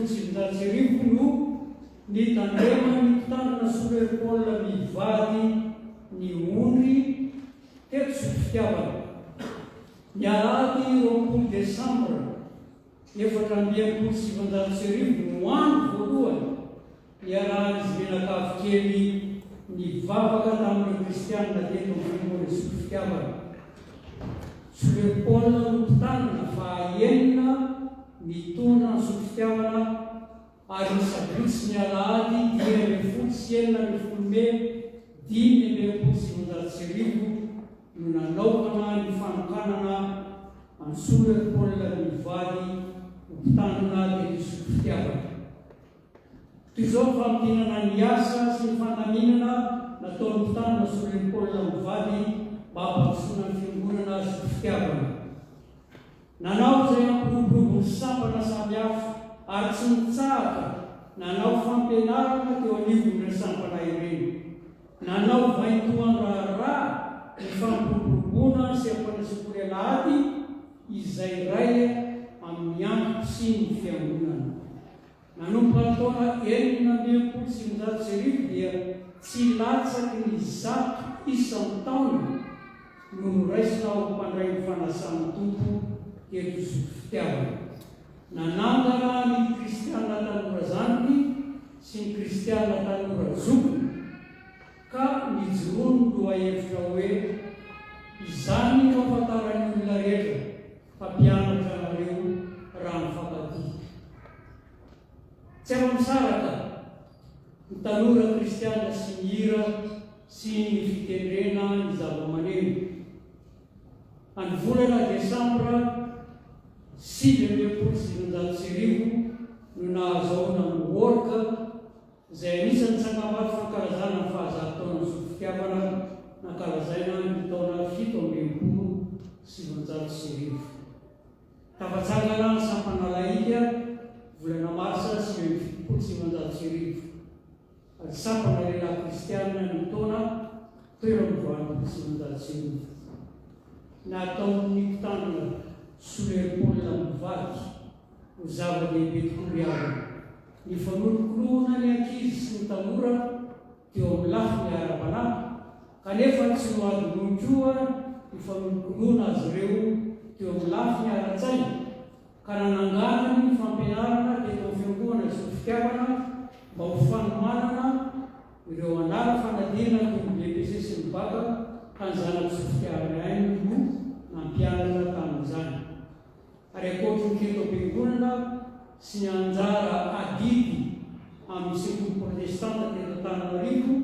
17 no nitandrema nitandrina Solepaola mivady ny ondry teto Sofidiavana ny alahady 20 Desambra 17 no andro voalohany niarahan'izy menakavokely nivavaka tamin'ireo kristianina teto amin'ny Sofidiavana. Solepaola no mpitandrina fa enina mitondra ny Sofidiavana ary ny sabotsy ny alahady 19 Mey 1917 no nanaovana ny fanokanana any Solepaola mivady mpitandrina teto Sofidiavana. Toy izao fampihinana ny asa sy ny fandaminana nataon'ny mpitandrina Solepaola mivady mba hampandrosoana ny fiangonana Sofidiavana. Nanao izay ampiroborobo ny sambana samihafa ary tsy nitsahatra nanao fampianarana teo anivon'ireo sambana ireny. Nanao vaintoan-draharaha ny fampiroboroboana sy ampanasipoly alahady izay ray amin'ny andro sy ny fiangonana. Nanomboka taona 1917 dia tsy latsaky ny 100 isan-taona no noraisina ao mpandray ny fanasana tompo teto Sofidiavana. Nanangana ny kristianina tanora zanany sy ny kristianina tanora zokiny ka nijorono lohahevitra hoe izany no ahafantaran'ny olona rehetra fa mpianatra nareo raha mifankatia. Tsy afa-misaraka ny tanora kristianina sy ny hira sy ny fitendrena ny zava-maneno. Any volana Desambra 1917 no nahazoana ny orga izay anisan'ny tsangamaty fankalazana ny fahazahataona Sofidiavana nankalazaina ny taona 1717. Tafatsangana ny sampanalaika volana Marsa 1717 ary sampana lehilahy kristianina ny taona 1717. Nataon'ny mpitandrina Solepaola mivady ho zava-dehibe tokoa avy. Ny fanolokoloana ny ankizy sy ny tanora teo amin'ny lafiny ara-panahy kanefa tsy no adononjoa ny fanolokoloana azy ireo teo amin'ny lafiny ara-tsaina ka nanangana ny fampianarana teto amin'ny fiangonana Sofidiavana mba ho fanomanana ireo anara fanadina toy ny BEPC sy ny baka ka ny zanaka Sofidiavana ihany no nampianatra tamin'izany. Ary ankoatra ny keto am-piangonana sy ny anjara adidy amin'ny sekoly protestanta teto Antananarivo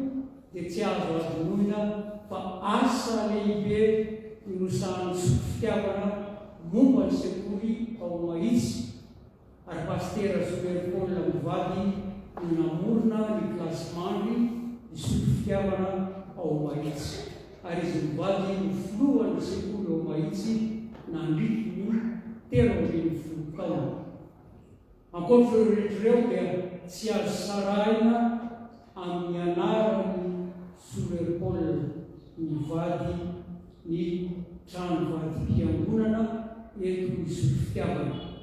dia tsy azo adonoina fa asa lehibe inosahan'ny Sofidiavana momba ny sekoly ao Mahitsy. Ary pastera Solepaola mivady no namorona ny klasy mandry ny Sofidiavana ao Mahitsy. Ary izy mivady ny filohan'ny sekoly ao Mahitsy nandriky ny 13 taona. Ankoatra ireo rehetrareo dia tsy azo sarahina amin'ny anaran'ny Solepaola mivady ny trano vady-piangonana eto ny Sofidiavana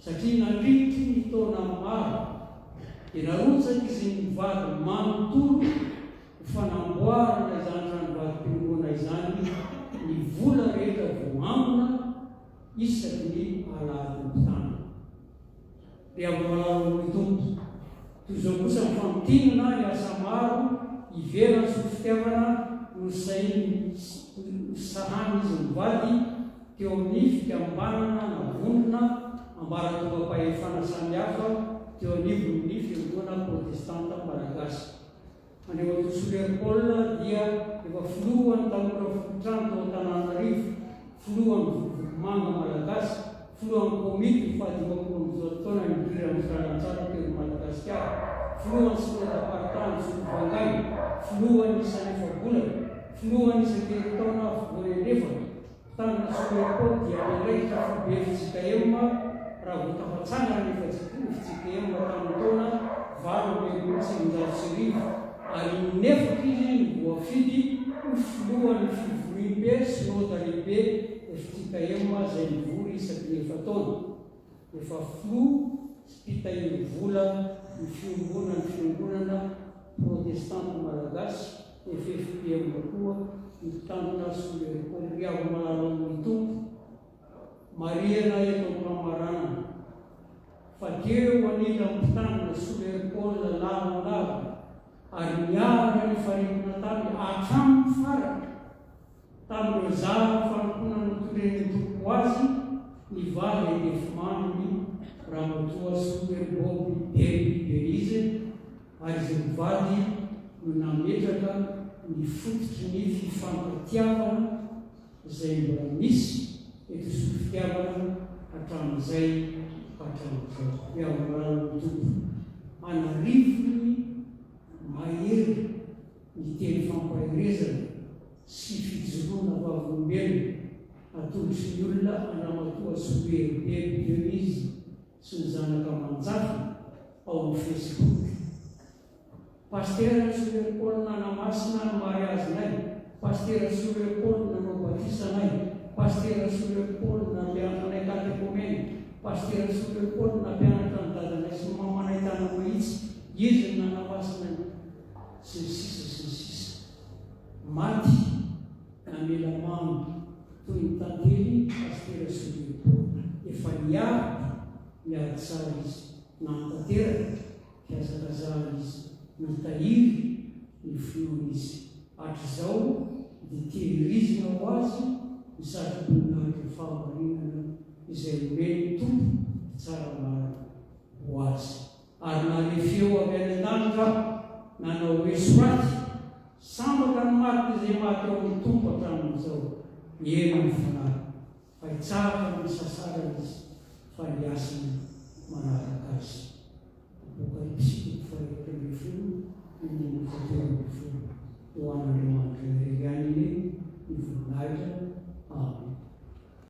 satria nandritry ny taona maro dia narotsaka izy mivady manontolo ho fanamboarana izany trano vady-piangonana izany ny vola rehetra voamina isaky ny alahady mpitandrina. Dia amin'ny malaron'ny tompo toy izao kosa ny fampitinana ny asa maro ivelan'ny Sofidiavana no sahany izy mivady teo amin'ny fikambanana na vondrona ambaratonga-pahefana samihafa teo anivon'ny fiangonana protestanta malagasy. Aneo Solepaola dia efa filohan'ny tanora fokotrano tao Antananarivo, filohan'ny manga malagasy, filohan'ny komity fahadivam-polo taona ny idiran'ny fialan-tsara teo Madagasikara, filohan'ny sinodapartany Solivangay, filohan'ny isan'ny fabolana, filohan'ny isan-telo taona voaelefana. Tanana Solepaola dia mialaitra fobe FJKM raha vao tafatsangana ny FJKM tamin'ny taona 1919 ary nefaka izy ny voafidy ho filohan'ny fivoriam-be synota lehibe FJKM izay mivory isaky ny 9 taona. Efa filo fitahiny vola ny fiangonana protestanta malagasy FFPM koa mitandona soleriavo malalan'ny tompo mariana eto amamarana fa deo anila mitandona soleripôla lavalava ary miara ny farimona tany hatramo faraka tamin'ireo zava fanomponana toreny tompo azy ny valy enefimaniny ramatoa solerboby berize ary izay mivady no nametraka ny fototry ny fifankatiavana izay mbola misy eto sy fitiavana hatramin'izay hatramin'izao miavarano tompo anarivony mahery ny teny fampahirezana sy fijoroana vavolombelona atolotry ny olona anamatoa solerbe Dionysy sy ny zanaka manjafy ao amin'ny Facebook. Pastera Soleripôly nanamasina no mariazinay, pastera Soleripôly nanao batisanay, pastera Soleripôly nampianatranay katekomeny, pastera Soleripôly nampianatra ny dadanay sy mamanay tany mahitsy, izy no nanamasina sy ny sisa. Maty namela mamy toy ny tantely pastera Soleripôly efa miady tsara izy nantanteraka fiazakazahana izy mitahiry ny finoana izy hatr'izao dia tehirizina ho azy misatroboninahitra fahamarinana izay omeny tompo tsara maro ho azy ary narefeo avy any an-danitra nanao hoe soaty sambaka ny maty izay maty ao amin'ny tompo hatramin'izao ena ny fanahy fa hitsaraka ny sasarana izy fa niasany manaraka azy. Apokalipsy 4:24 eo